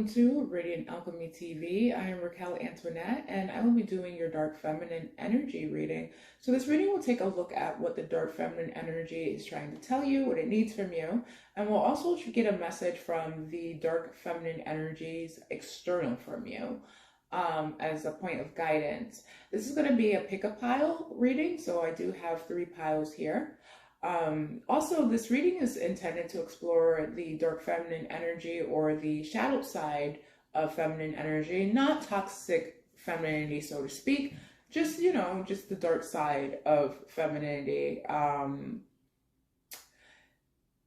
to Radiant Alchemy TV. I am Raquel Antoinette, and I will be doing your Dark Feminine Energy reading. So this reading will take a look at what the Dark Feminine Energy is trying to tell you, what it needs from you, and we'll also get a message from the Dark Feminine Energies external from you as a point of guidance. This is going to be a pick-a-pile reading, so I do have 3 piles here. Also, this reading is intended to explore the dark feminine energy or the shadow side of feminine energy, not toxic femininity, so to speak, just, just the dark side of femininity.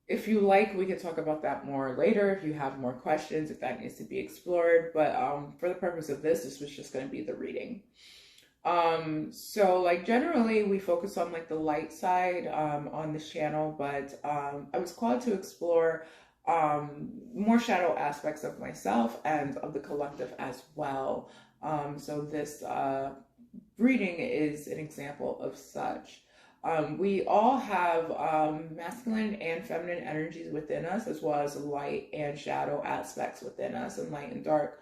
If you like, we could talk about that more later if you have more questions, if that needs to be explored. But for the purpose of this was just going to be the reading. So like generally we focus on like the light side on this channel, but I was called to explore more shadow aspects of myself and of the collective as well. So this reading is an example of such. We all have masculine and feminine energies within us, as well as light and shadow aspects within us, and light and dark.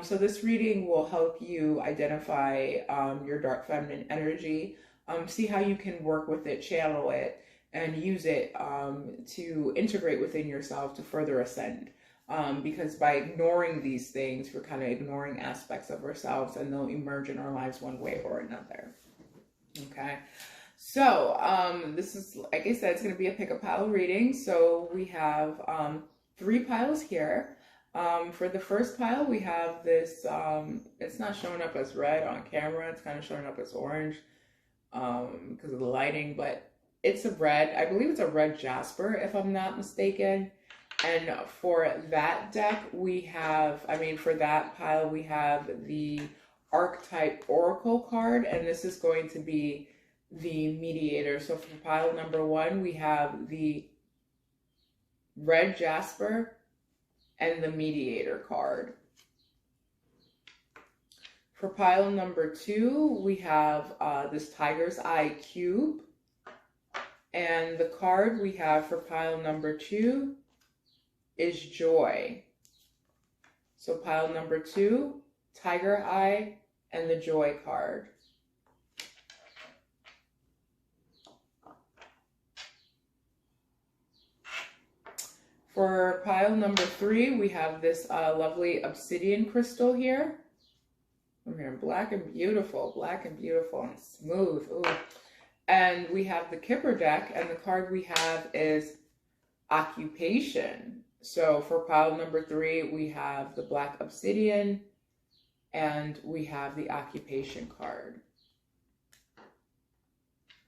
So this reading will help you identify your dark feminine energy, see how you can work with it, channel it, and use it to integrate within yourself to further ascend. Because by ignoring these things, we're kind of ignoring aspects of ourselves, and they'll emerge in our lives one way or another. Okay. So this is, like I said, it's going to be a pick-a-pile reading. So we have 3 piles here. For the first pile, we have this, it's not showing up as red on camera, it's kind of showing up as orange because of the lighting, but it's a red, I believe it's a red jasper if I'm not mistaken. And for that deck, we have, for that pile, we have the Archetype Oracle card, and this is going to be the mediator. So for pile number 1, we have the red jasper and the mediator card. For pile number 2, we have this tiger's eye cube, and the card we have for pile number 2 is joy. So pile number 2, tiger eye and the joy card. For pile number 3, we have this lovely obsidian crystal here. I'm hearing black and beautiful and smooth. Ooh. And we have the Kipper deck, and the card we have is occupation. So for pile number 3, we have the black obsidian, and we have the occupation card.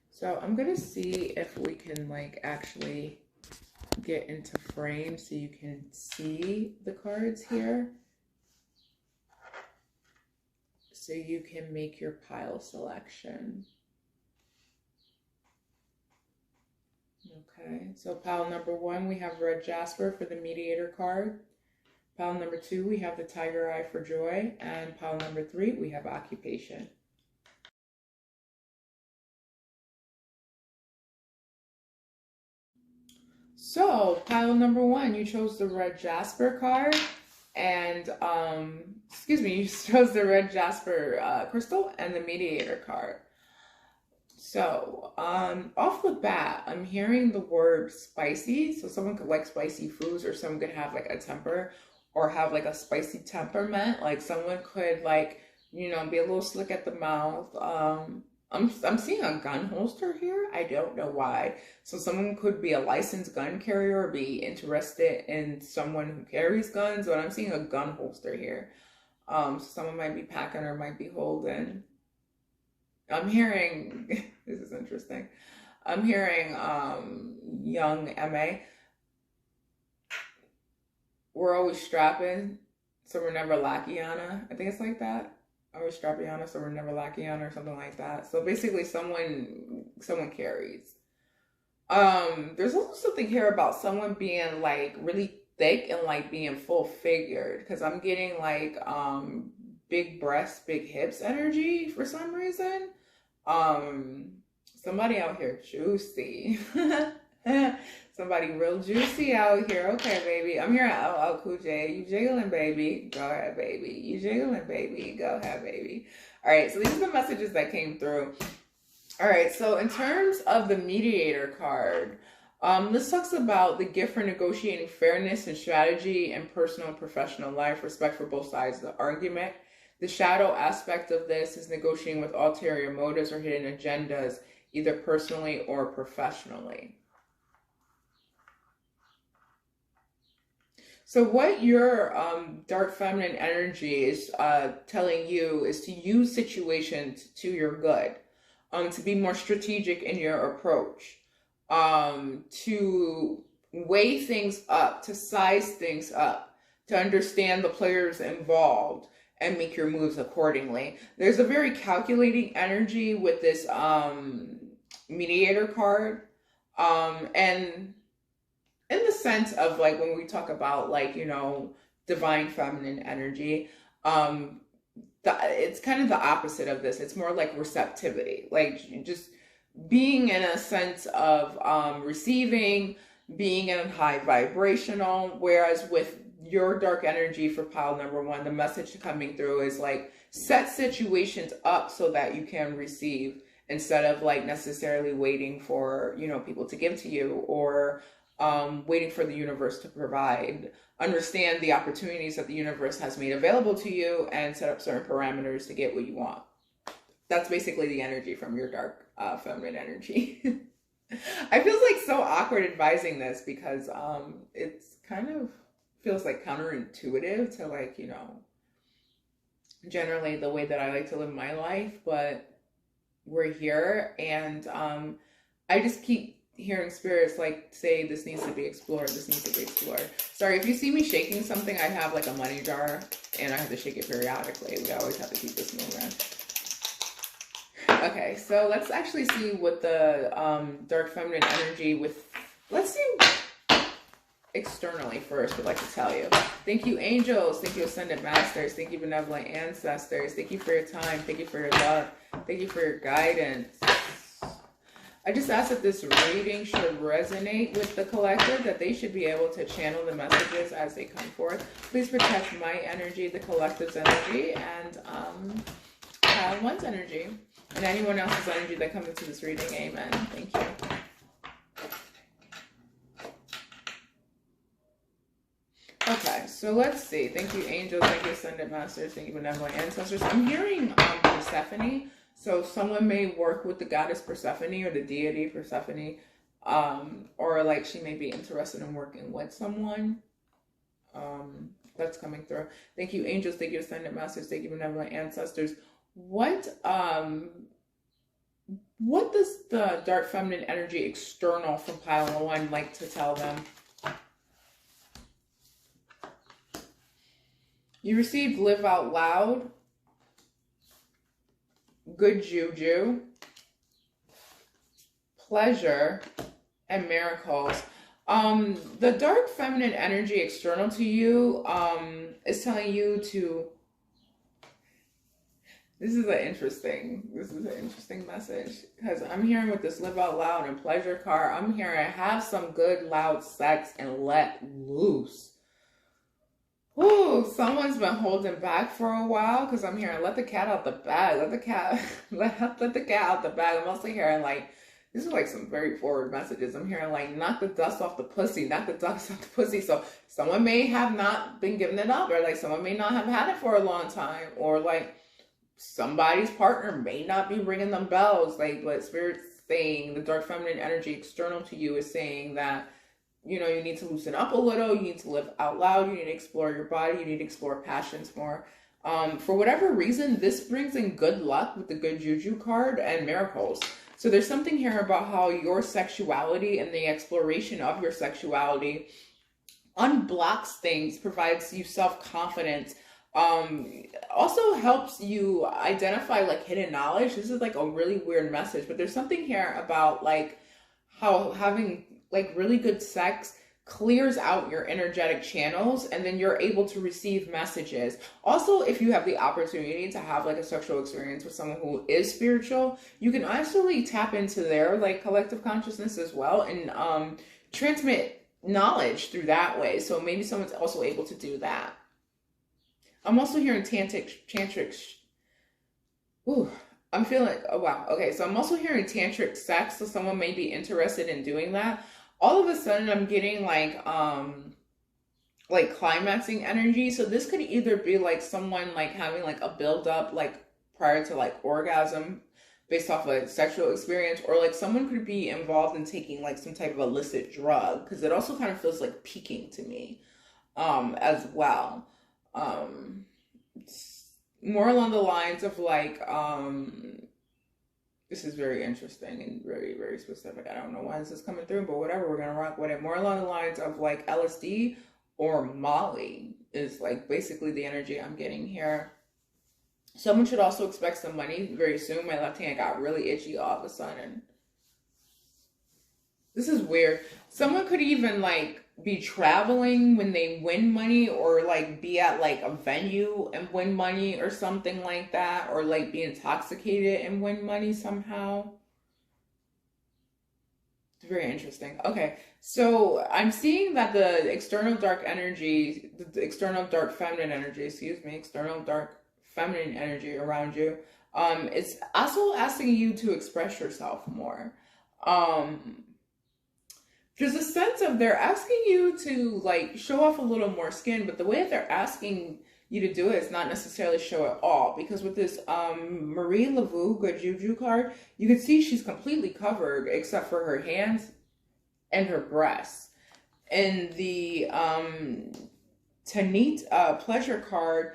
So I'm going to see if we can actually get into frame so you can see the cards here, so you can make your pile selection. Okay, so pile number 1, we have red jasper for the mediator card. Pile number 2, we have the tiger eye for joy, and pile number 3, we have occupation. So pile number 1, you chose the red jasper card, and you chose the red jasper crystal and the mediator card. So off the bat, I'm hearing the word spicy. So someone could like spicy foods, or someone could have like a temper, or have like a spicy temperament. Like someone could be a little slick at the mouth. I'm seeing a gun holster here. I don't know why. So someone could be a licensed gun carrier or be interested in someone who carries guns, but I'm seeing a gun holster here. So someone might be packing or might be holding. I'm hearing, this is interesting. I'm hearing young MA. We're always strapping, so we're never lackiana. I think it's like that. Always strapiana, so we're never lackiana, or something like that. So basically someone carries. There's also something here about someone being really thick and being full figured, because I'm getting big breasts, big hips energy for some reason. Somebody out here juicy. Somebody real juicy out here. Okay, baby. I'm here at LL Cool J. You jiggling, baby. Go ahead, baby. You jiggling, baby. Go ahead, baby. All right, so these are the messages that came through. All right, so in terms of the mediator card, this talks about the gift for negotiating fairness and strategy in personal and professional life, respect for both sides of the argument. The shadow aspect of this is negotiating with ulterior motives or hidden agendas, either personally or professionally. So what your dark feminine energy is telling you is to use situations to your good, to be more strategic in your approach, to weigh things up, to size things up, to understand the players involved and make your moves accordingly. There's a very calculating energy with this mediator card, and in the sense of like when we talk about like, you know, divine feminine energy, it's kind of the opposite of this. It's more like receptivity, like just being in a sense of receiving, being in a high vibrational. Whereas with your dark energy for pile number one, the message coming through is like set situations up so that you can receive, instead of like necessarily waiting for, you know, people to give to you, or waiting for the universe to provide. Understand the opportunities that the universe has made available to you and set up certain parameters to get what you want. That's basically the energy from your dark feminine energy. I feel like so awkward advising this because it's kind of feels like counterintuitive to like, you know, generally the way that I like to live my life, but we're here, and I just keep hearing spirits like say this needs to be explored, this needs to be explored. Sorry if you see me shaking something. I have like a money jar and I have to shake it periodically. We always have to keep this moving. Okay, so let's actually see what the dark feminine energy with, let's see externally first would like to tell you. Thank you, angels. Thank you, ascended masters. Thank you, benevolent ancestors. Thank you for your time. Thank you for your love. Thank you for your guidance. I just ask that this reading should resonate with the collective, that they should be able to channel the messages as they come forth. Please protect my energy, the collective's energy, and one's energy, and anyone else's energy that comes into this reading. Amen. Thank you. Okay, so let's see. Thank you, angels. Thank you, ascended masters. Thank you, benevolent ancestors. I'm hearing Persephone. So someone may work with the goddess Persephone or the deity Persephone, or like she may be interested in working with someone. That's coming through. Thank you, angels. Thank you, ascended masters. Thank you, benevolent ancestors. What does the dark feminine energy external from pile one like to tell them? You received live out loud, good juju, pleasure, and miracles. The dark feminine energy external to you is telling you to, this is an interesting message, because I'm hearing with this live out loud and pleasure card, I'm hearing have some good loud sex and let loose. Ooh, someone's been holding back for a while, because I'm hearing let the cat out the bag, let the cat out the bag. I'm also hearing like, these are like some very forward messages. I'm hearing like knock the dust off the pussy, knock the dust off the pussy. So someone may have not been giving it up, or like someone may not have had it for a long time, or like somebody's partner may not be ringing them bells. Like what Spirit's saying, the dark feminine energy external to you is saying that, you know, you need to loosen up a little, you need to live out loud, you need to explore your body, you need to explore passions more. For whatever reason, this brings in good luck with the good juju card and miracles. So there's something here about how your sexuality and the exploration of your sexuality unblocks things, provides you self-confidence, also helps you identify like hidden knowledge. This is like a really weird message, but there's something here about like how having like really good sex clears out your energetic channels, and then you're able to receive messages. Also, if you have the opportunity to have like a sexual experience with someone who is spiritual, you can actually tap into their like collective consciousness as well, and transmit knowledge through that way. So maybe someone's also able to do that. I'm also hearing tantric. Ooh, I'm feeling, oh wow. Okay, so I'm also hearing tantric sex, so someone may be interested in doing that. All of a sudden I'm getting like climaxing energy. So this could either be like someone like having like a build up like prior to like orgasm based off a sexual experience, or like someone could be involved in taking like some type of illicit drug, because it also kind of feels like peaking to me as well. It's more along the lines of like this is very interesting and very, very specific. I don't know why this is coming through, but whatever, we're gonna rock with it. More along the lines of like LSD or Molly is like basically the energy I'm getting here. Someone should also expect some money very soon. My left hand got really itchy all of a sudden. This is weird. Someone could even like be traveling when they win money, or like be at like a venue and win money or something like that, or like be intoxicated and win money somehow. It's very interesting. Okay, so I'm seeing that the external dark energy, the external dark feminine energy, excuse me, external dark feminine energy around you, it's also asking you to express yourself more. There's a sense of they're asking you to like show off a little more skin, but the way that they're asking you to do it is not necessarily show it all. Because with this Marie Laveau Good Juju card, you can see she's completely covered except for her hands and her breasts. And the Tanit Pleasure card,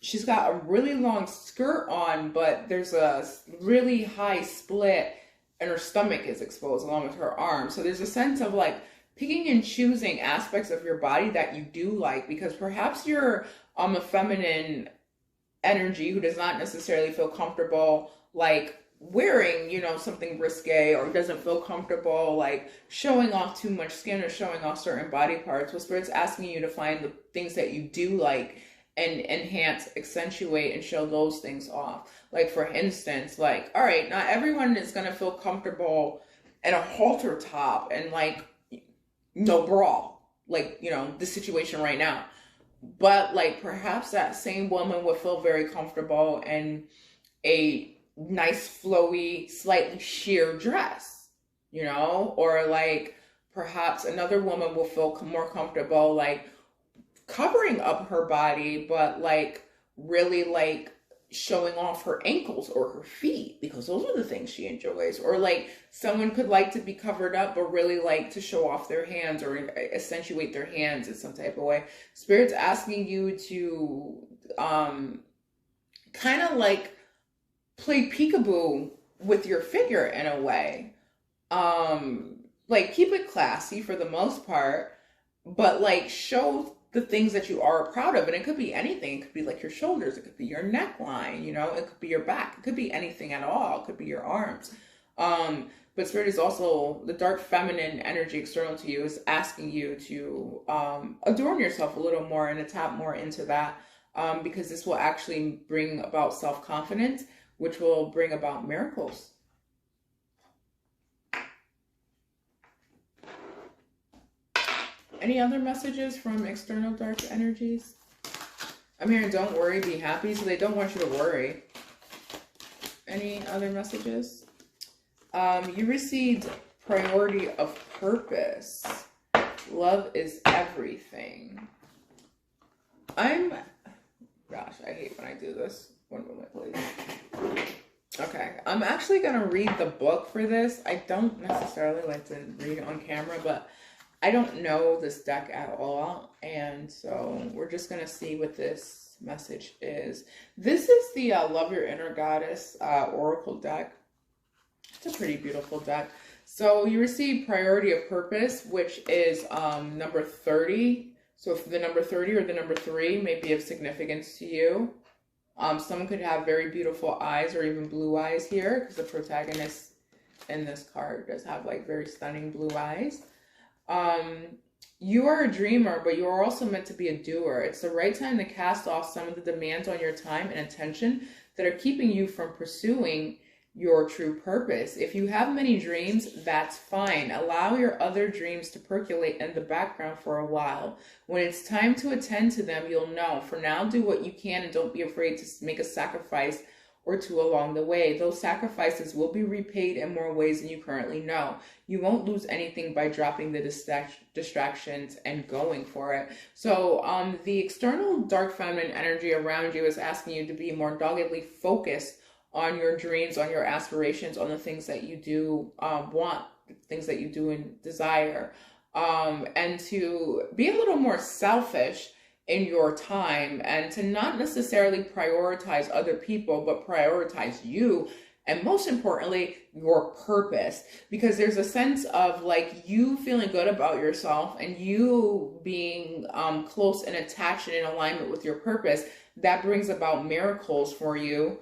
she's got a really long skirt on, but there's a really high split and her stomach is exposed along with her arms. So there's a sense of like picking and choosing aspects of your body that you do like, because perhaps you're a feminine energy who does not necessarily feel comfortable like wearing, you know, something risque, or doesn't feel comfortable like showing off too much skin or showing off certain body parts. Well, Spirit's asking you to find the things that you do like and enhance, accentuate, and show those things off. Like for instance, like, all right, not everyone is gonna feel comfortable in a halter top and like no bra, like, you know, the situation right now. But like perhaps that same woman would feel very comfortable in a nice flowy, slightly sheer dress, you know, or like perhaps another woman will feel more comfortable like covering up her body, but like really like showing off her ankles or her feet, because those are the things she enjoys. Or like someone could like to be covered up but really like to show off their hands or accentuate their hands in some type of way. Spirit's asking you to kind of like play peekaboo with your figure in a way. Like keep it classy for the most part, but like show the things that you are proud of. And it could be anything. It could be like your shoulders. It could be your neckline, you know, it could be your back. It could be anything at all. It could be your arms. But Spirit is also the dark feminine energy external to you is asking you to adorn yourself a little more and to tap more into that, because this will actually bring about self-confidence, which will bring about miracles. Any other messages from external dark energies? I'm hearing don't worry, be happy. So they don't want you to worry. Any other messages? You received priority of purpose. Love is everything. Gosh, I hate when I do this. One moment, please. Okay, I'm actually going to read the book for this. I don't necessarily like to read it on camera, but I don't know this deck at all, and so we're just going to see what this message is. This is the Love Your Inner Goddess Oracle deck. It's a pretty beautiful deck. So you receive priority of purpose, which is number 30. So if the number 30 or the number 3 may be of significance to you. Someone could have very beautiful eyes or even blue eyes here, because the protagonist in this card does have like very stunning blue eyes. You are a dreamer, but you are also meant to be a doer. It's the right time to cast off some of the demands on your time and attention that are keeping you from pursuing your true purpose. If you have many dreams, that's fine. Allow your other dreams to percolate in the background for a while. When it's time to attend to them, you'll know. For now, do what you can and don't be afraid to make a sacrifice or two along the way. Those sacrifices will be repaid in more ways than you currently know. You won't lose anything by dropping the distractions and going for it. So the external dark feminine energy around you is asking you to be more doggedly focused on your dreams, on your aspirations, on the things that you do want, things that you do and desire, and to be a little more selfish in your time, and to not necessarily prioritize other people, but prioritize you, and most importantly, your purpose. Because there's a sense of like you feeling good about yourself and you being close and attached and in alignment with your purpose. That brings about miracles for you.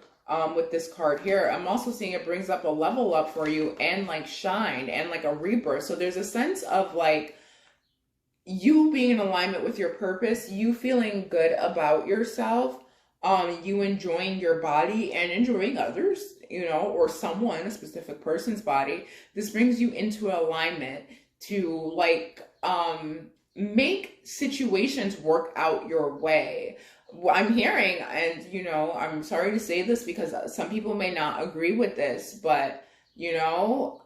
With this card here, I'm also seeing it brings up a level up for you and like shine and like a rebirth. So there's a sense of like you being in alignment with your purpose, you feeling good about yourself, you enjoying your body and enjoying others, you know, or someone, a specific person's body. This brings you into alignment to like make situations work out your way. I'm hearing, and you know, I'm sorry to say this because some people may not agree with this, but you know,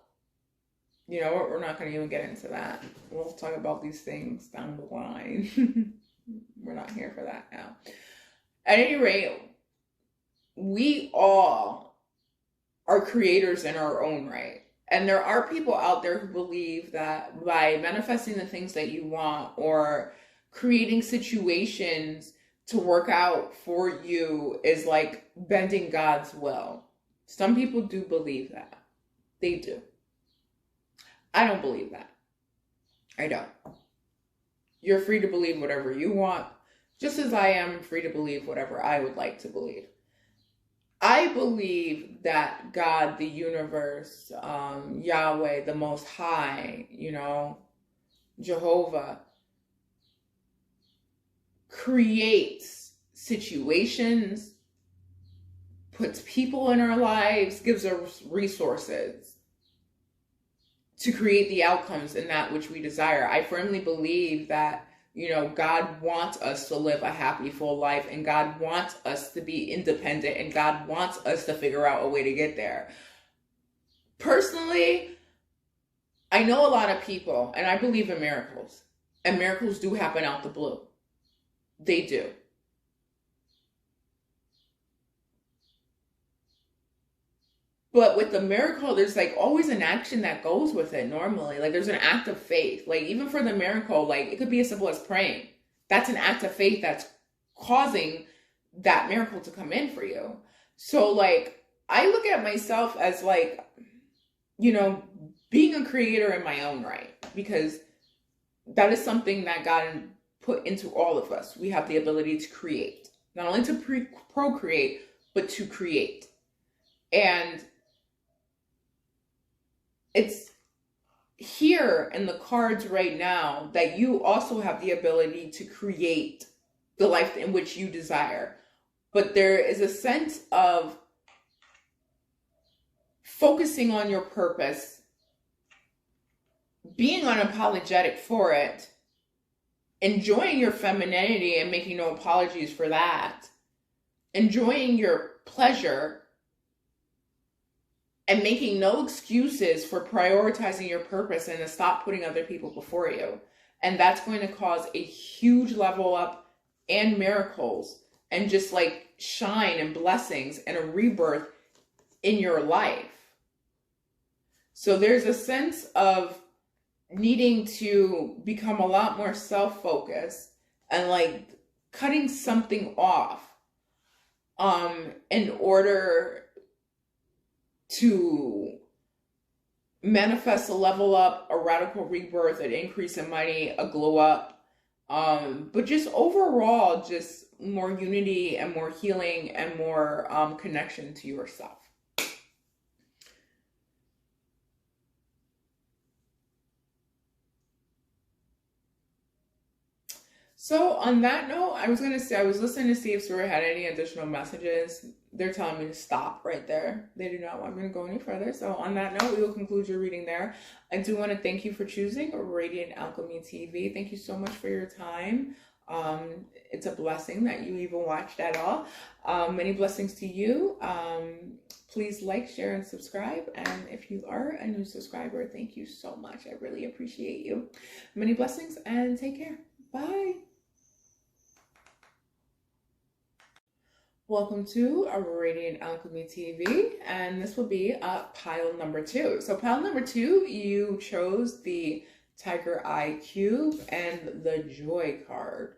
we're not going to even get into that. We'll talk about these things down the line. We're not here for that now. At any rate, we all are creators in our own right. And there are people out there who believe that by manifesting the things that you want or creating situations to work out for you is like bending God's will. Some people do believe that. They do. I don't believe that. I don't. You're free to believe whatever you want, just as I am free to believe whatever I would like to believe. I believe that God, the universe, Yahweh, the Most High, you know, Jehovah, creates situations, puts people in our lives, gives us resources to create the outcomes in that which we desire. I firmly believe that, you know, God wants us to live a happy, full life, and God wants us to be independent, and God wants us to figure out a way to get there. Personally, I know a lot of people, and I believe in miracles, and miracles do happen out the blue. They do. But with the miracle, there's like always an action that goes with it normally. Like there's an act of faith. Like even for the miracle, like it could be as simple as praying. That's an act of faith that's causing that miracle to come in for you. So like I look at myself as like, you know, being a creator in my own right, because that is something that God put into all of us. We have the ability to create, not only to procreate, but to create. And it's here in the cards right now that you also have the ability to create the life in which you desire. But there is a sense of focusing on your purpose, being unapologetic for it, enjoying your femininity and making no apologies for that, enjoying your pleasure, and making no excuses for prioritizing your purpose and to stop putting other people before you. And that's going to cause a huge level up and miracles and just like shine and blessings and a rebirth in your life. So there's a sense of needing to become a lot more self-focused and like cutting something off in order to manifest a level up, a radical rebirth, an increase in money, a glow up, but just overall, just more unity and more healing and more connection to yourself. So on that note, I was gonna say I was listening to see if Spirit had any additional messages. They're telling me to stop right there. They do not want me to go any further. So on that note, we will conclude your reading there. I do want to thank you for choosing Radiant Alchemy TV. Thank you so much for your time. It's a blessing that you even watched at all. Many blessings to you. Please like, share, and subscribe. And if you are a new subscriber, thank you so much. I really appreciate you. Many blessings and take care. Bye. Welcome to Radiant Alchemy TV, and this will be pile number 2. So pile number 2, you chose the Tiger Eye Cube and the Joy card.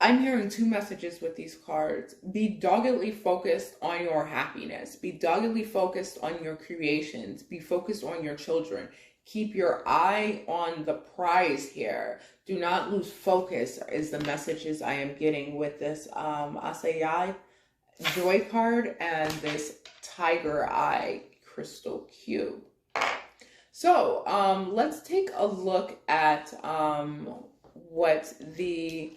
I'm hearing 2 messages with these cards. Be doggedly focused on your happiness. Be doggedly focused on your creations. Be focused on your children. Keep your eye on the prize here. Do not lose focus is the messages I am getting with this Asayai Joy card and this Tiger Eye Crystal Cube. So let's take a look at what the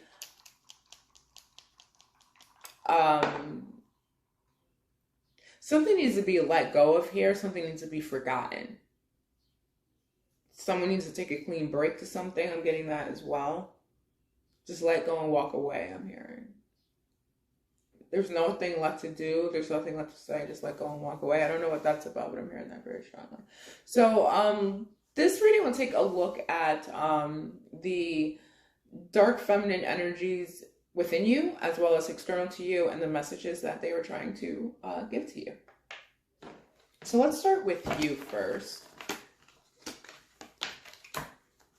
something needs to be let go of here. Something needs to be forgotten. Someone needs to take a clean break to something. I'm getting that as well. Just let go and walk away, I'm hearing. There's nothing left to do. There's nothing left to say. Just let go and walk away. I don't know what that's about, but I'm hearing that very strongly. So this reading will take a look at the dark feminine energies within you, as well as external to you, and the messages that they were trying to give to you. So let's start with you first.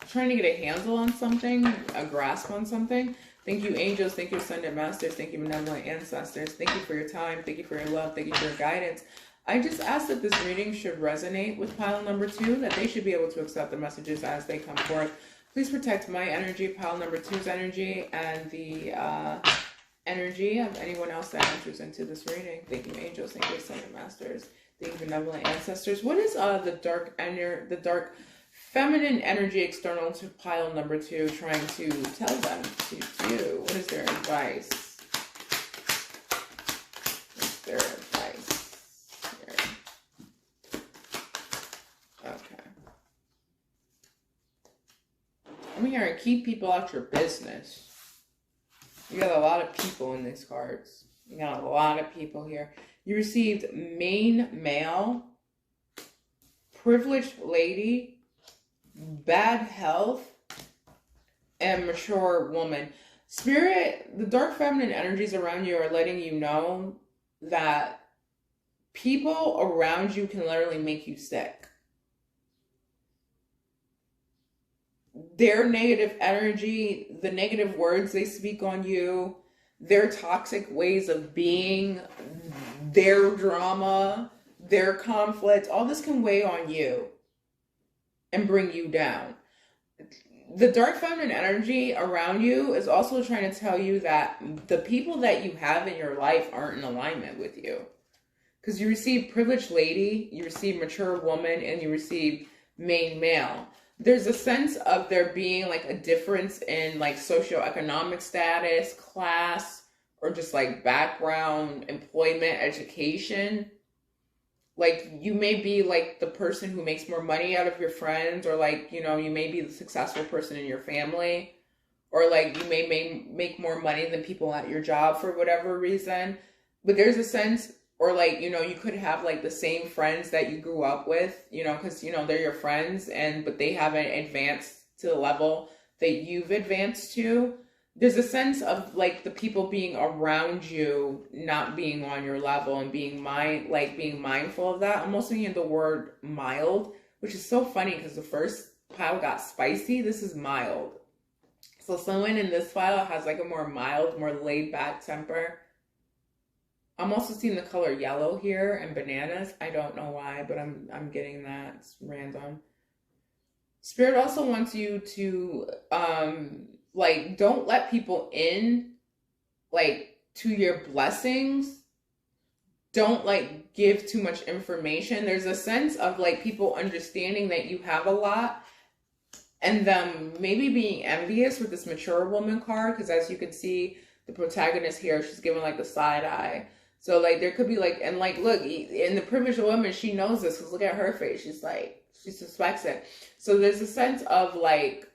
Trying to get a handle on something, a grasp on something. Thank you, angels. Thank you, ascended masters. Thank you, benevolent ancestors. Thank you for your time. Thank you for your love. Thank you for your guidance. I just ask that this reading should resonate with pile number 2, that they should be able to accept the messages as they come forth. Please protect my energy, pile number 2's energy, and the energy of anyone else that enters into this reading. Thank you, angels. Thank you, ascended masters. Thank you, benevolent ancestors. What is the dark feminine energy external to pile number 2 trying to tell them to do? What is their advice? What's their advice here? Okay. I'm hearing keep people out your business. You got a lot of people in these cards. You got a lot of people here. You received main male, privileged lady, bad health, and mature woman. Spirit, the dark feminine energies around you are letting you know that people around you can literally make you sick. Their negative energy, the negative words they speak on you, their toxic ways of being, their drama, their conflict, all this can weigh on you and bring you down. The dark feminine energy around you is also trying to tell you that the people that you have in your life aren't in alignment with you. Because you receive privileged lady, you receive mature woman, and you receive main male. There's a sense of there being like a difference in like socioeconomic status, class, or just like background, employment, education. Like, you may be, like, the person who makes more money out of your friends, or, like, you know, you may be the successful person in your family, or, like, you may make more money than people at your job for whatever reason. But there's a sense, or, like, you know, you could have, like, the same friends that you grew up with, you know, because, you know, they're your friends, but they haven't advanced to the level that you've advanced to. There's a sense of, like, the people being around you not being on your level and being mindful of that. I'm also hearing the word mild, which is so funny because the first pile got spicy. This is mild. So someone in this file has, like, a more mild, more laid-back temper. I'm also seeing the color yellow here and bananas. I don't know why, but I'm getting that. It's random. Spirit also wants you to... like, don't let people in, like, to your blessings. Don't, like, give too much information. There's a sense of, like, people understanding that you have a lot and them maybe being envious with this mature woman card, because as you can see, the protagonist here, she's giving like the side eye. So like there could be like, and like look, in the privileged woman, she knows this because look at her face. She's like, she suspects it. So there's a sense of like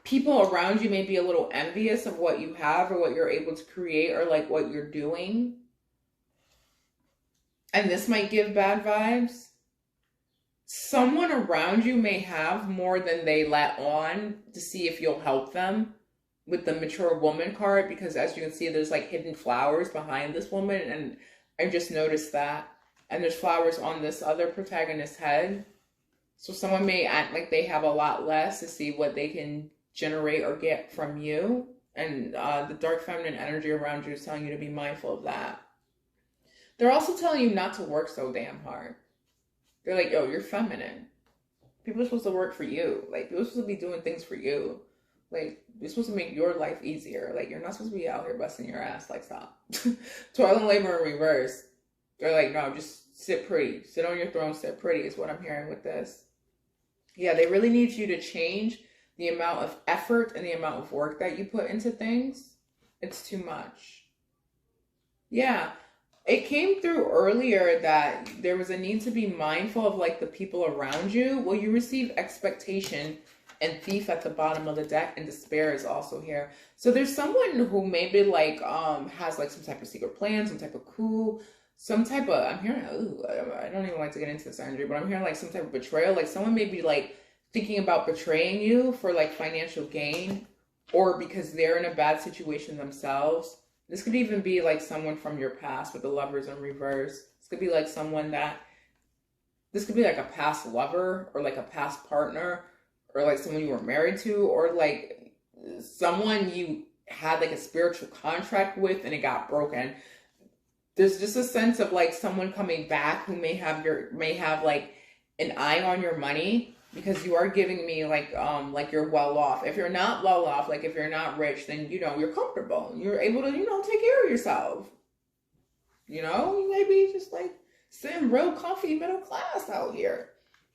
people around you may be a little envious of what you have or what you're able to create or like what you're doing. And this might give bad vibes. Someone around you may have more than they let on to see if you'll help them with the mature woman card, because as you can see, there's like hidden flowers behind this woman, and I just noticed that. And there's flowers on this other protagonist's head. So someone may act like they have a lot less to see what they can generate or get from you. And the dark feminine energy around you is telling you to be mindful of that. They're also telling you not to work so damn hard. They're like, yo, you're feminine. People are supposed to work for you. Like, people are supposed to be doing things for you. Like, you're supposed to make your life easier. Like, you're not supposed to be out here busting your ass. Like, stop. Toil and labor in reverse. They're like, no, just sit pretty. Sit on your throne, sit pretty is what I'm hearing with this. Yeah, they really need you to change the amount of effort and the amount of work that you put into things. It's too much. Yeah. It came through earlier that there was a need to be mindful of like the people around you. Well, you receive expectation and thief at the bottom of the deck, and despair is also here. So there's someone who maybe like has like some type of secret plan, some type of coup, some type of, I'm hearing, ooh, I don't even like to get into this energy, but I'm hearing like some type of betrayal. Like someone may be like thinking about betraying you for like financial gain, or because they're in a bad situation themselves. This could even be like someone from your past with the Lovers in reverse. This could be like someone that, this could be like a past lover or like a past partner or like someone you were married to, or like someone you had like a spiritual contract with and it got broken. There's just a sense of like someone coming back who may have like an eye on your money, because you are giving me like you're well off. If you're not well off, like if you're not rich, then you know you're comfortable. You're able to, you know, take care of yourself. You know, you may be just like sitting real comfy middle class out here.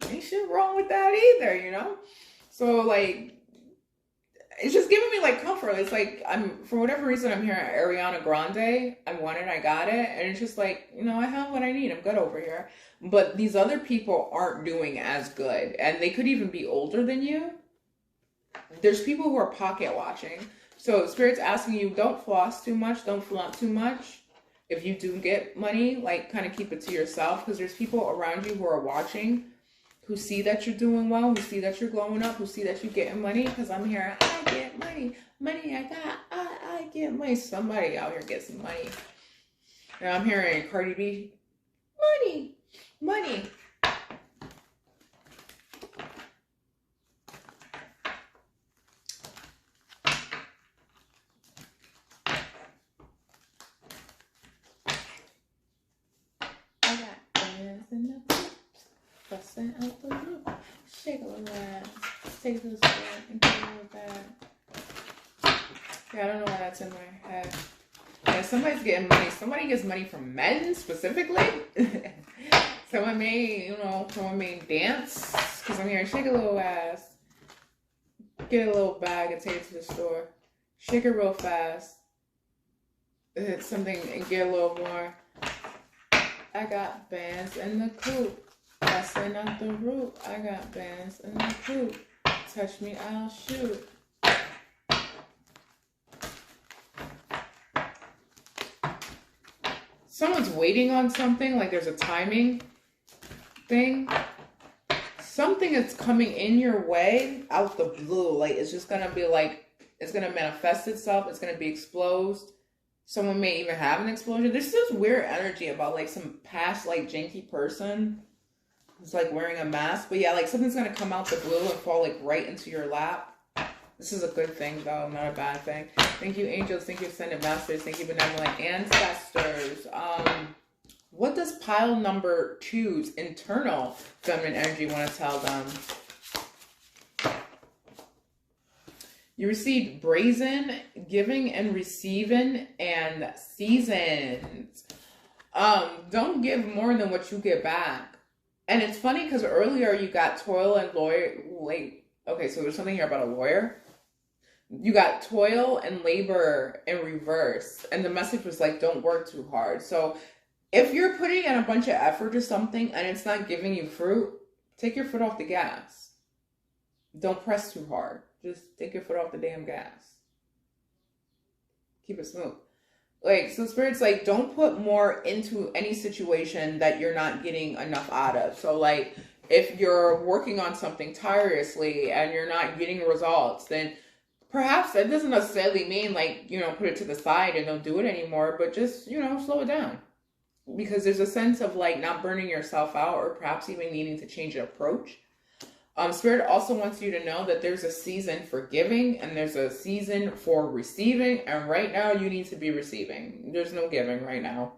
Ain't shit wrong with that either, you know? So like it's just giving me like comfort. It's like I'm, for whatever reason, I'm hearing Ariana Grande. I want it, I got it. And it's just like, you know, I have what I need. I'm good over here. But these other people aren't doing as good. And they could even be older than you. There's people who are pocket watching. So Spirit's asking you, don't floss too much. Don't flaunt too much. If you do get money, like kind of keep it to yourself. Because there's people around you who are watching, who see that you're doing well, who see that you're glowing up, who see that you're getting money. Because I'm hearing, I get money. Money I got. I get money. Somebody out here gets some money. And I'm hearing Cardi B, money. Money. I got bands in the boot, busting out the roof. Shake a little ass, take this back and give it back. Yeah, I don't know why that's in my head. Yeah, somebody's getting money. Somebody gets money from men specifically. Someone may dance, because I'm hearing shake a little ass, get a little bag and take it to the store, shake it real fast, hit something and get a little more. I got bands in the coop, busting out the roof. I got bands in the coop, touch me, I'll shoot. Someone's waiting on something, like there's a timing thing. Something is coming in your way out the blue. Like it's just gonna be like, it's gonna manifest itself. It's gonna be exposed. Someone may even have an explosion. There's this weird energy about like some past like janky person who's like wearing a mask. But yeah, like something's gonna come out the blue and fall like right into your lap. This is a good thing though, not a bad thing. Thank you, angels. Thank you, ascended masters. Thank you, benevolent ancestors. What does pile number 2's internal feminine energy want to tell them? You received brazen, giving and receiving, and seasons. Don't give more than what you get back. And it's funny because earlier you got toil and Okay, so there's something here about a lawyer. You got toil and labor in reverse. And the message was like, don't work too hard. So if you're putting in a bunch of effort to something and it's not giving you fruit, take your foot off the gas. Don't press too hard. Just take your foot off the damn gas. Keep it smooth. Like, so Spirit's like, don't put more into any situation that you're not getting enough out of. So like, if you're working on something tirelessly and you're not getting results, then perhaps that doesn't necessarily mean like, put it to the side and don't do it anymore, but just, slow it down. Because there's a sense of like not burning yourself out, or perhaps even needing to change an approach. Spirit also wants you to know that there's a season for giving and there's a season for receiving. And right now you need to be receiving. There's no giving right now.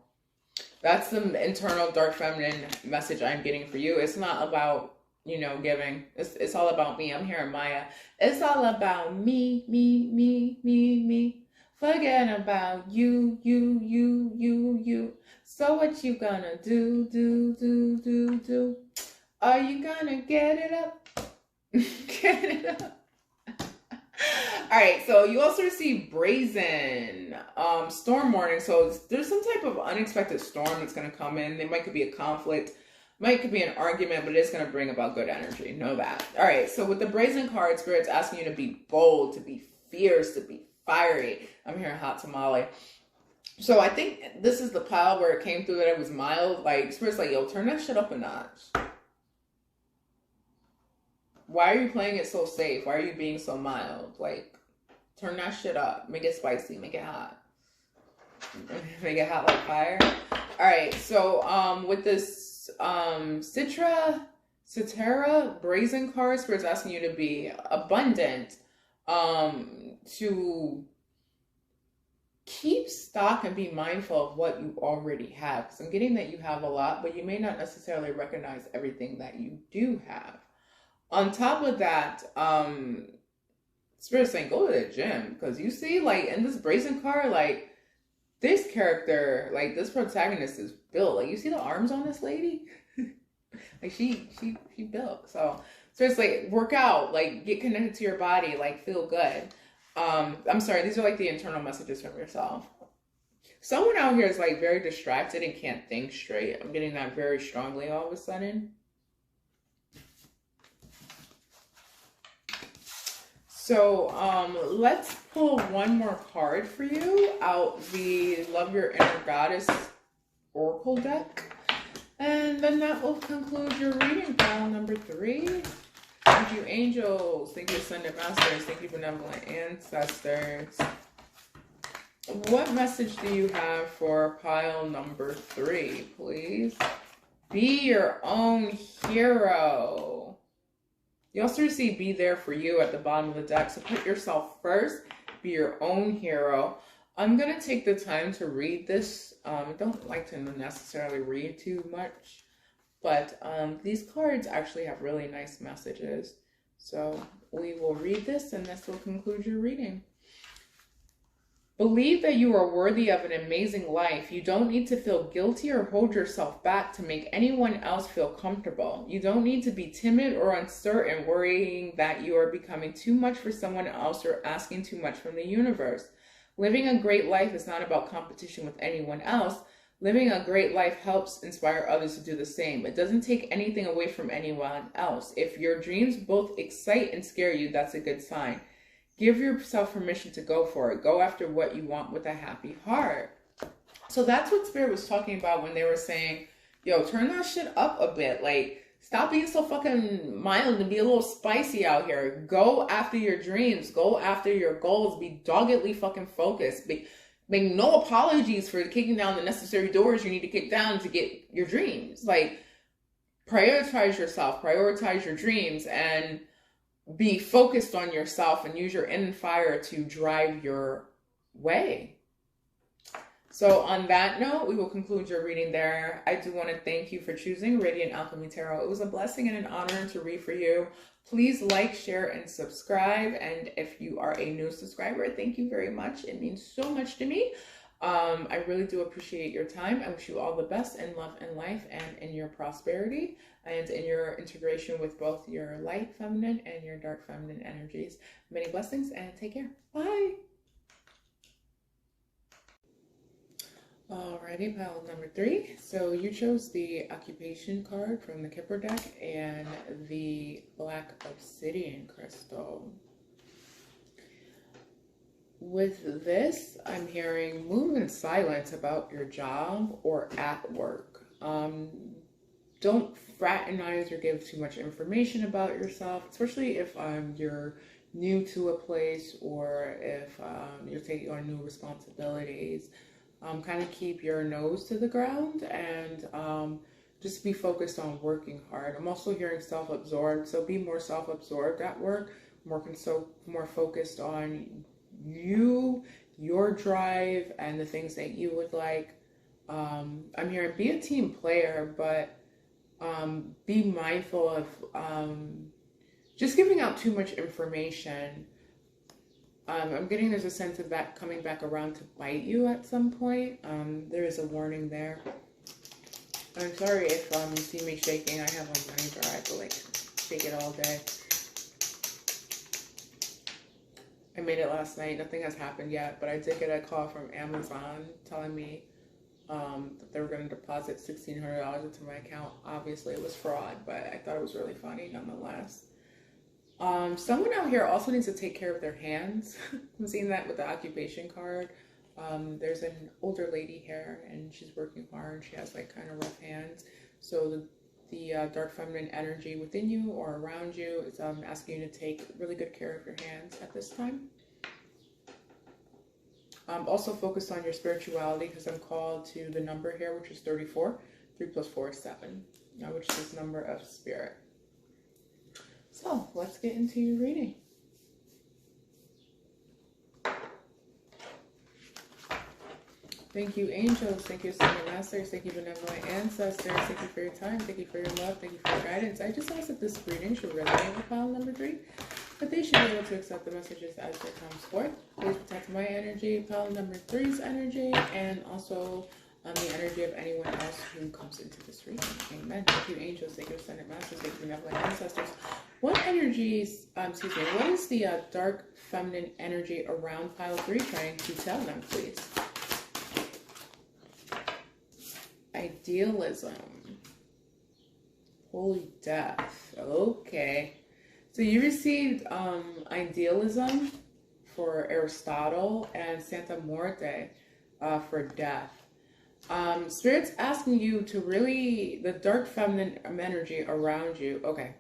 That's the internal dark feminine message I'm getting for you. It's not about, giving. It's all about me. I'm hearing Maya. It's all about me, me, me, me, me. Forget about you, you, you, you, you. So what you gonna do, do, do, do, do? Are you gonna get it up? Get it up. All right, so you also receive brazen storm warning. So there's some type of unexpected storm that's going to come in. It could be a conflict, could be an argument, but it's going to bring about good energy. Know that. All right, so with the brazen card, Spirit's asking you to be bold, to be fierce, to be fiery. I'm hearing hot tamale. So I think this is the pile where it came through that it was mild. Like, Spirit's like, yo, turn that shit up a notch. Why are you playing it so safe? Why are you being so mild? Like, turn that shit up. Make it spicy. Make it hot. Make it hot like fire. All right. So, with this Cetera brazen card, Spirit's asking you to be abundant, to keep stock and be mindful of what you already have. Because I'm getting that you have a lot, but you may not necessarily recognize everything that you do have. On top of that, Spirit's saying, go to the gym. Because you see, like, in this brazen card, like, this character, like, this protagonist is built. Like, you see the arms on this lady? Like, she built. So, Spirit's like, work out. Like, get connected to your body. Like, feel good. I'm sorry, these are, like, the internal messages from yourself. Someone out here is, like, very distracted and can't think straight. I'm getting that very strongly all of a sudden. So let's pull one more card for you out the Love Your Inner Goddess Oracle deck. And then that will conclude your reading, pile number 3. Thank you, angels. Thank you, ascended masters. Thank you, benevolent ancestors. What message do you have for pile number 3, please? Be your own hero. You also receive be there for you at the bottom of the deck. So put yourself first. Be your own hero. I'm going to take the time to read this. I don't like to necessarily read too much. But these cards actually have really nice messages. So we will read this and this will conclude your reading. Believe that you are worthy of an amazing life. You don't need to feel guilty or hold yourself back to make anyone else feel comfortable. You don't need to be timid or uncertain, worrying that you are becoming too much for someone else or asking too much from the universe. Living a great life is not about competition with anyone else. Living a great life helps inspire others to do the same. It doesn't take anything away from anyone else. If your dreams both excite and scare you, that's a good sign. Give yourself permission to go for it. Go after what you want with a happy heart. So that's what Spirit was talking about when they were saying, yo, turn that shit up a bit. Like, stop being so fucking mild and be a little spicy out here. Go after your dreams. Go after your goals. Be doggedly fucking focused. Make no apologies for kicking down the necessary doors you need to kick down to get your dreams. Like, prioritize yourself. Prioritize your dreams and be focused on yourself and use your inner fire to drive your way. So on that note, we will conclude your reading there. I do want to thank you for choosing Radiant Alchemy Tarot. It was a blessing and an honor to read for you. Please like, share, and subscribe. And if you are a new subscriber, thank you very much. It means so much to me. I really do appreciate your time. I wish you all the best in love and life and in your prosperity. and in your integration with both your light feminine and your dark feminine energies. Many blessings and take care. Bye. Alrighty, pile number 3. So you chose the occupation card from the Kipper deck and the black obsidian crystal. With this, I'm hearing move in silence about your job or at work. Don't fraternize or give too much information about yourself, especially if you're new to a place or if you're taking on new responsibilities. Kind of keep your nose to the ground and just be focused on working hard. I'm also hearing self-absorbed, so be more self-absorbed at work, more focused on you, your drive, and the things that you would like. I'm hearing be a team player, but be mindful of just giving out too much information. I'm getting there's a sense of that coming back around to bite you at some point. There is a warning there. I'm sorry if you see me shaking. I have a money jar. I have to like shake it all day. I made it last night. Nothing has happened yet, but I did get a call from Amazon telling me that they were going to deposit $1,600 into my account. Obviously, it was fraud, but I thought it was really funny nonetheless. Someone out here also needs to take care of their hands. I'm seeing that with the occupation card. There's an older lady here, and she's working hard. She has like kind of rough hands. So the dark feminine energy within you or around you is asking you to take really good care of your hands at this time. Also focus on your spirituality, because I'm called to the number here, which is 34. 3 plus 4 is 7, which is number of spirit. So let's get into your reading. Thank you, angels. Thank you, Ascended Masters. Thank you, benevolent ancestors. Thank you for your time. Thank you for your love. Thank you for your guidance. I just ask that this reading should resonate with pile number 3, but they should be able to accept the messages as it comes forth. Please protect my energy, pile number 3's energy, and also the energy of anyone else who comes into this reading. Amen. Thank you, angels. Thank you, Ascended Masters. Thank you, benevolent ancestors. What energies, what is the dark feminine energy around pile 3 trying to tell them, please? Idealism. Holy death. Okay. So you received idealism for Aristotle and Santa Muerte for death. Spirit's asking you to really, the dark feminine energy around you. Okay.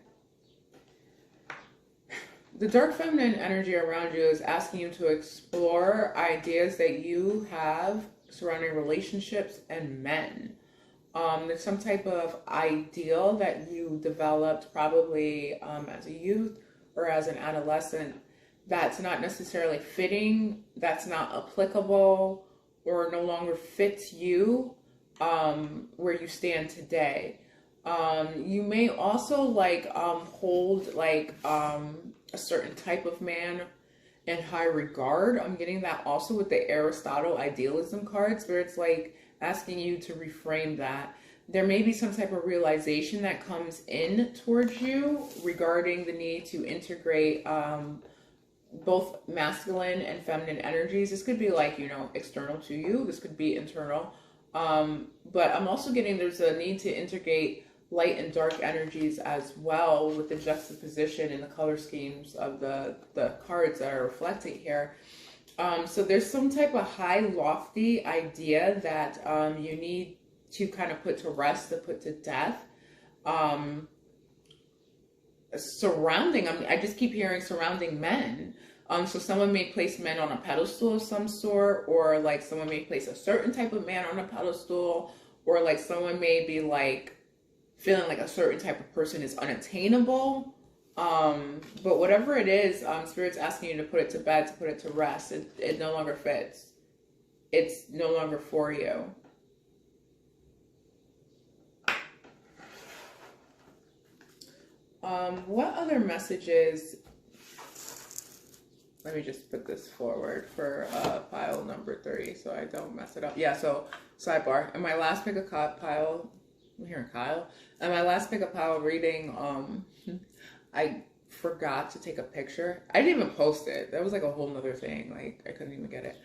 The dark feminine energy around you is asking you to explore ideas that you have surrounding relationships and men. There's some type of ideal that you developed probably as a youth or as an adolescent that's not necessarily fitting, that's not applicable, or no longer fits you where you stand today. You may also hold a certain type of man in high regard. I'm getting that also with the Aristotle idealism cards, where it's like asking you to reframe that. There may be some type of realization that comes in towards you regarding the need to integrate both masculine and feminine energies. This could be external to you. This could be internal. But I'm also getting there's a need to integrate light and dark energies as well with the juxtaposition and the color schemes of the cards that are reflected here. So there's some type of high, lofty idea that you need to kind of put to rest, to put to death. I just keep hearing surrounding men. So someone may place men on a pedestal of some sort, or someone may place a certain type of man on a pedestal, or someone may be feeling like a certain type of person is unattainable. But whatever it is, Spirit's asking you to put it to bed, to put it to rest. It no longer fits. It's no longer for you. What other messages? Let me just put this forward for pile number 3 so I don't mess it up. Yeah, so sidebar. In my last pick a cut pile, I'm hearing Kyle. And my last pick up pile reading, I forgot to take a picture. I didn't even post it. That was like a whole nother thing. Like I couldn't even get it.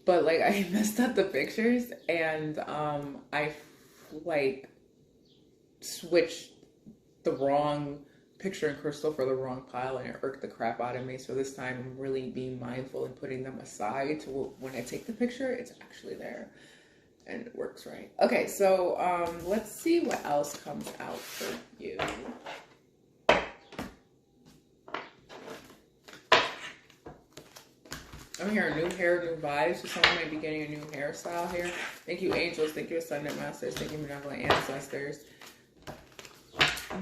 But like I messed up the pictures and I like switched the wrong picture and crystal for the wrong pile, and it irked the crap out of me. So this time I'm really being mindful and putting them aside to when I take the picture, it's actually there and it works right. Okay, so let's see what else comes out for you. I'm hearing new hair, new vibes. So someone might be getting a new hairstyle here. Thank you, angels. Thank you, ascendant masters. Thank you, benevolent ancestors.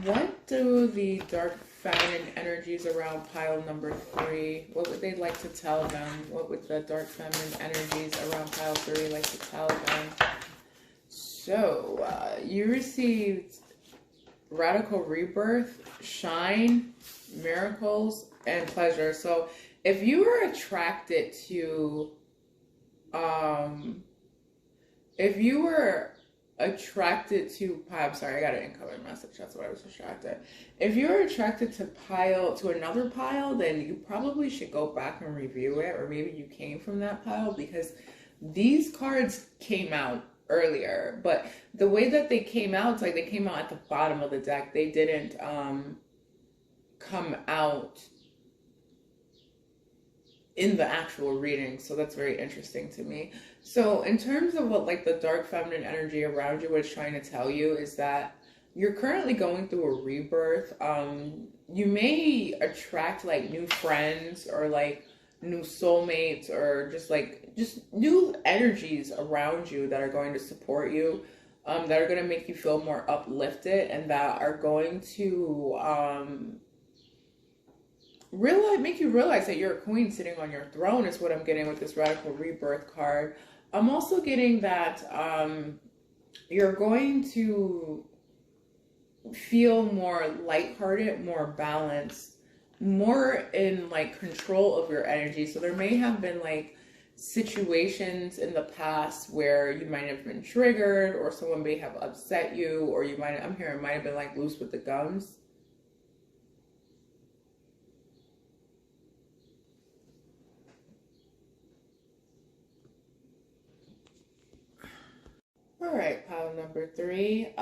What do the dark feminine energies around pile number 3, what would they like to tell them? What would the dark feminine energies around pile 3 like to tell them? So, you received radical rebirth, shine, miracles, and pleasure. So, if you were attracted to, I'm sorry, I got an incoming message, that's why I was distracted. If you're attracted to another pile, then you probably should go back and review it, or maybe you came from that pile, because these cards came out earlier, but the way that they came out, it's like they came out at the bottom of the deck. They didn't come out in the actual reading, so that's very interesting to me. So in terms of what like the dark feminine energy around you was trying to tell you is that you're currently going through a rebirth. You may attract like new friends or like new soulmates or just new energies around you that are going to support you, that are going to make you feel more uplifted, and that are going to make you realize that you're a queen sitting on your throne is what I'm getting with this radical rebirth card. I'm also getting that you're going to feel more lighthearted, more balanced, more in like control of your energy. So there may have been like situations in the past where you might have been triggered, or someone may have upset you, or might have been like loose with the gums. All right, pile number 3.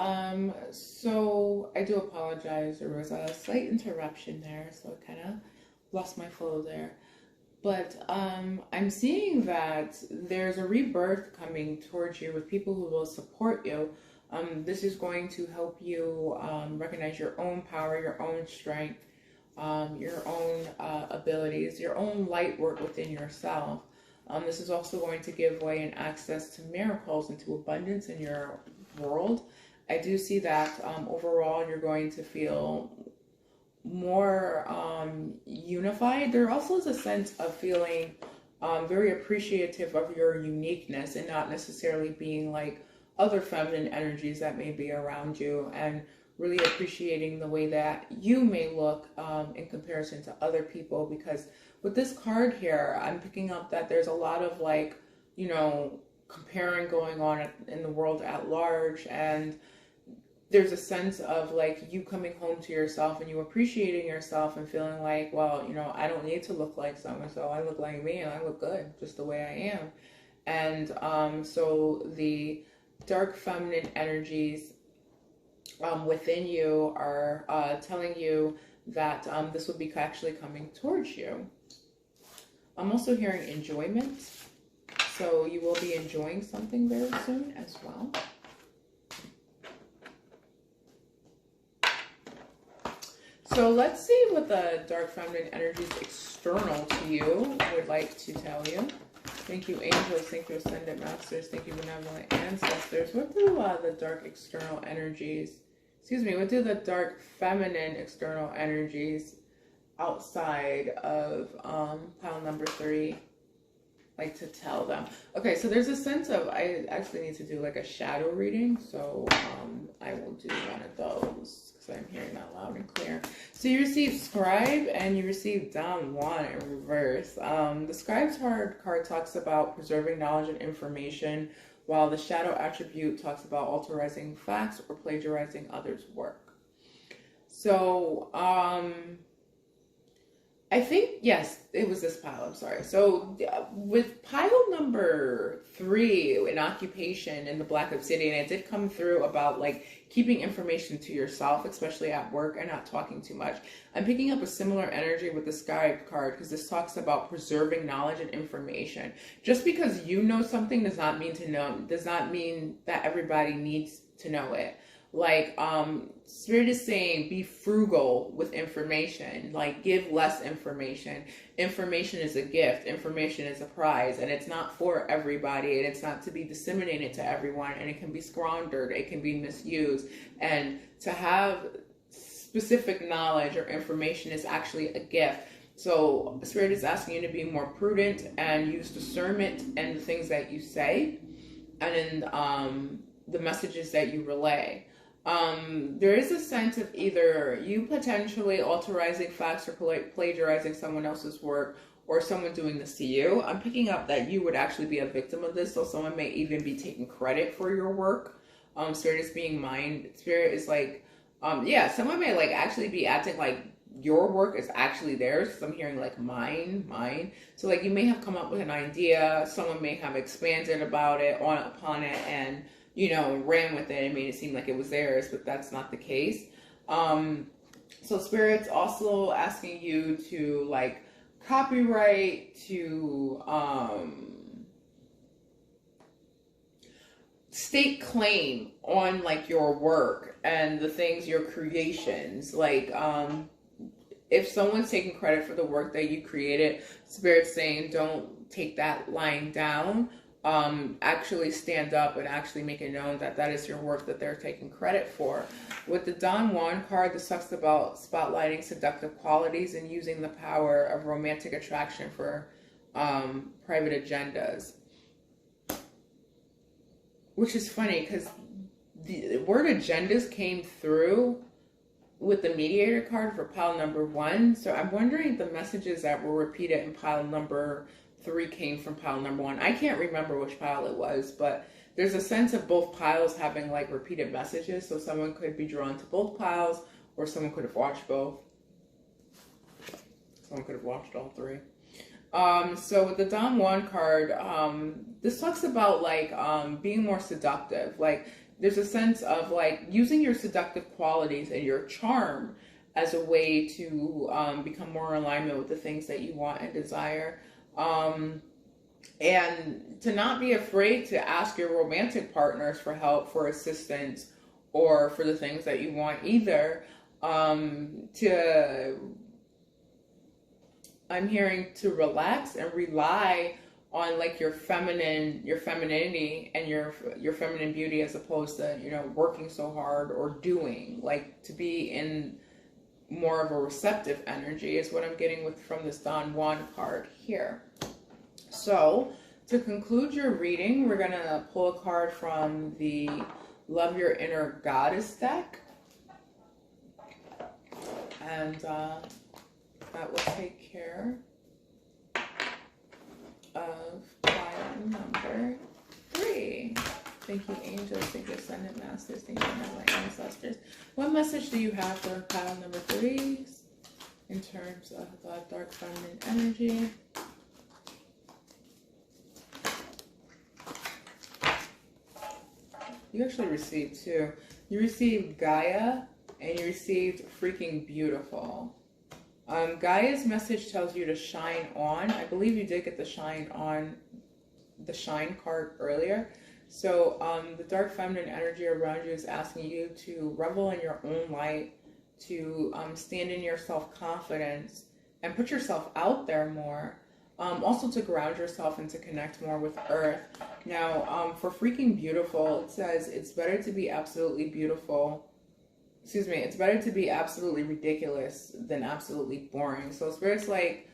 So I do apologize. There was a slight interruption there, so I kind of lost my flow there. But I'm seeing that there's a rebirth coming towards you with people who will support you. This is going to help you recognize your own power, your own strength, your own abilities, your own light work within yourself. This is also going to give way and access to miracles and to abundance in your world. I do see that overall you're going to feel more unified. There also is a sense of feeling very appreciative of your uniqueness and not necessarily being like other feminine energies that may be around you, and really appreciating the way that you may look in comparison to other people. Because with this card here, I'm picking up that there's a lot of like, comparing going on in the world at large, and there's a sense of like you coming home to yourself and you appreciating yourself and feeling like, well, I don't need to look like so-and-so. I look like me and I look good just the way I am. And so the dark feminine energies within you are telling you that this will be actually coming towards you. I'm also hearing enjoyment. So you will be enjoying something very soon as well. So let's see what the dark feminine energies external to you would like to tell you. Thank you, angels. Thank you, ascendant masters. Thank you, benevolent ancestors. What do the dark external energies, what do the dark feminine external energies outside of pile number 3 like to tell them? Okay, so there's a sense of, I actually need to do like a shadow reading, so I will do one of those because I'm hearing that loud and clear. So you received Scribe and you received Don Juan in reverse. The Scribe's card talks about preserving knowledge and information, while the shadow attribute talks about alterizing facts or plagiarizing others' work. So, I think, yes, it was this pile. I'm sorry. So with pile number 3 in occupation in the Black Obsidian, it did come through about like keeping information to yourself, especially at work, and not talking too much. I'm picking up a similar energy with the Sky card because this talks about preserving knowledge and information. Just because you know something does not mean that everybody needs to know it. Like, Spirit is saying be frugal with information, like give less information. Information is a gift, information is a prize, and it's not for everybody, and it's not to be disseminated to everyone, and it can be squandered, it can be misused. And to have specific knowledge or information is actually a gift. So Spirit is asking you to be more prudent and use discernment in the things that you say and in the messages that you relay. There is a sense of either you potentially alterizing facts or plagiarizing someone else's work, or someone doing this to you. I'm picking up that you would actually be a victim of this, so someone may even be taking credit for your work. Spirit is being Spirit is like, someone may like actually be acting like your work is actually theirs, because I'm hearing like mine. So like you may have come up with an idea, someone may have expanded upon it, and ran with it and made it seem like it was theirs, but that's not the case. So Spirit's also asking you to like copyright, to stake claim on like your work and the things, your creations. Like if someone's taking credit for the work that you created, Spirit's saying don't take that lying down. Actually stand up and actually make it known that that is your work that they're taking credit for. With the Don Juan card, this talks about spotlighting seductive qualities and using the power of romantic attraction for private agendas. Which is funny because the word agendas came through with the mediator card for pile number 1. So I'm wondering if the messages that were repeated in pile number 3 came from pile number 1. I can't remember which pile it was, but there's a sense of both piles having like repeated messages. So someone could be drawn to both piles, or someone could have watched both. Someone could have watched all 3. So with the Don Juan card, this talks about like being more seductive. Like there's a sense of like using your seductive qualities and your charm as a way to become more in alignment with the things that you want and desire. And to not be afraid to ask your romantic partners for help, for assistance, or for the things that you want either. I'm hearing to relax and rely on like your femininity and your feminine beauty, as opposed to working so hard or doing, like to be in more of a receptive energy is what I'm getting from this Don Juan card here. So to conclude your reading, we're gonna pull a card from the Love Your Inner Goddess deck, and that will take care of pile number 3. Thank you, angels. Thank you, ascendant masters. Thank you, my ancestors. What message do you have for pile number 3 in terms of dark feminine energy? You actually received 2. You received Gaia, and you received freaking beautiful. Gaia's message tells you to shine on. I believe you did get the shine card earlier. So the dark feminine energy around you is asking you to revel in your own light, to stand in your self-confidence and put yourself out there more. Also to ground yourself and to connect more with Earth. Now, for freaking beautiful, it says it's better to be absolutely beautiful. Excuse me, it's better to be absolutely ridiculous than absolutely boring. So Spirit's like,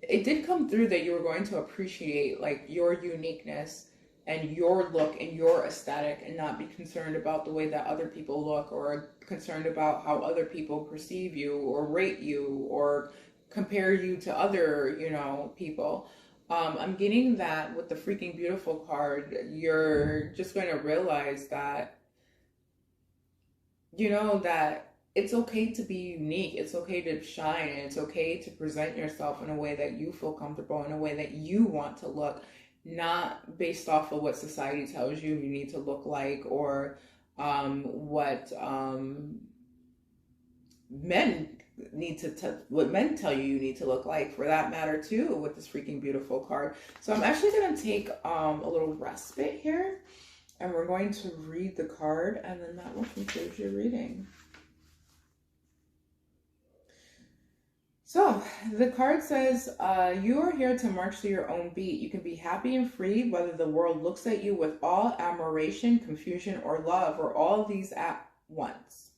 it did come through that you were going to appreciate like your uniqueness and your look and your aesthetic, and not be concerned about the way that other people look, or concerned about how other people perceive you or rate you or compare you to other, people. I'm getting that with the freaking beautiful card, you're just going to realize that, that it's okay to be unique. It's okay to shine. And it's okay to present yourself in a way that you feel comfortable, in a way that you want to look, not based off of what society tells you need to look like, or what men what men tell you need to look like, for that matter too, with this freaking beautiful card. So I'm actually going to take a little respite here, and we're going to read the card, and then that will conclude your reading. So the card says, you are here to march to your own beat. You can be happy and free, whether the world looks at you with awe, admiration, confusion, or love, or all these at once.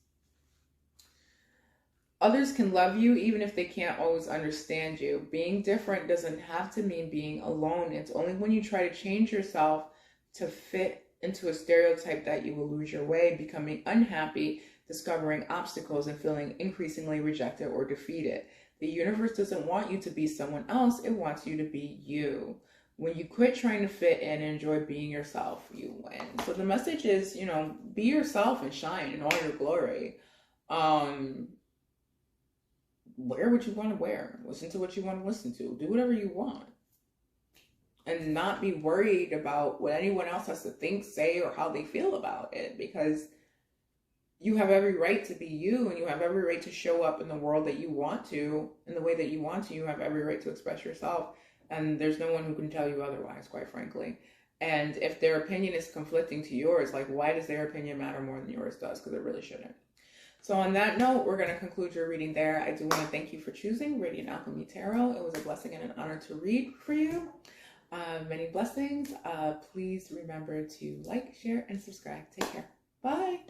Others can love you even if they can't always understand you. Being different doesn't have to mean being alone. It's only when you try to change yourself to fit into a stereotype that you will lose your way, becoming unhappy, discovering obstacles, and feeling increasingly rejected or defeated. The universe doesn't want you to be someone else. It wants you to be you. When you quit trying to fit in and enjoy being yourself, you win. So the message is, be yourself and shine in all your glory. Wear what you want to wear. Listen to what you want to listen to. Do whatever you want. And not be worried about what anyone else has to think, say, or how they feel about it. Because you have every right to be you, and you have every right to show up in the world that you want to, in the way that you want to. You have every right to express yourself. And there's no one who can tell you otherwise, quite frankly. And if their opinion is conflicting to yours, like, why does their opinion matter more than yours does? Because it really shouldn't. So on that note, we're going to conclude your reading there. I do want to thank you for choosing Radiant Alchemy Tarot. It was a blessing and an honor to read for you. Many blessings. Please remember to like, share, and subscribe. Take care. Bye.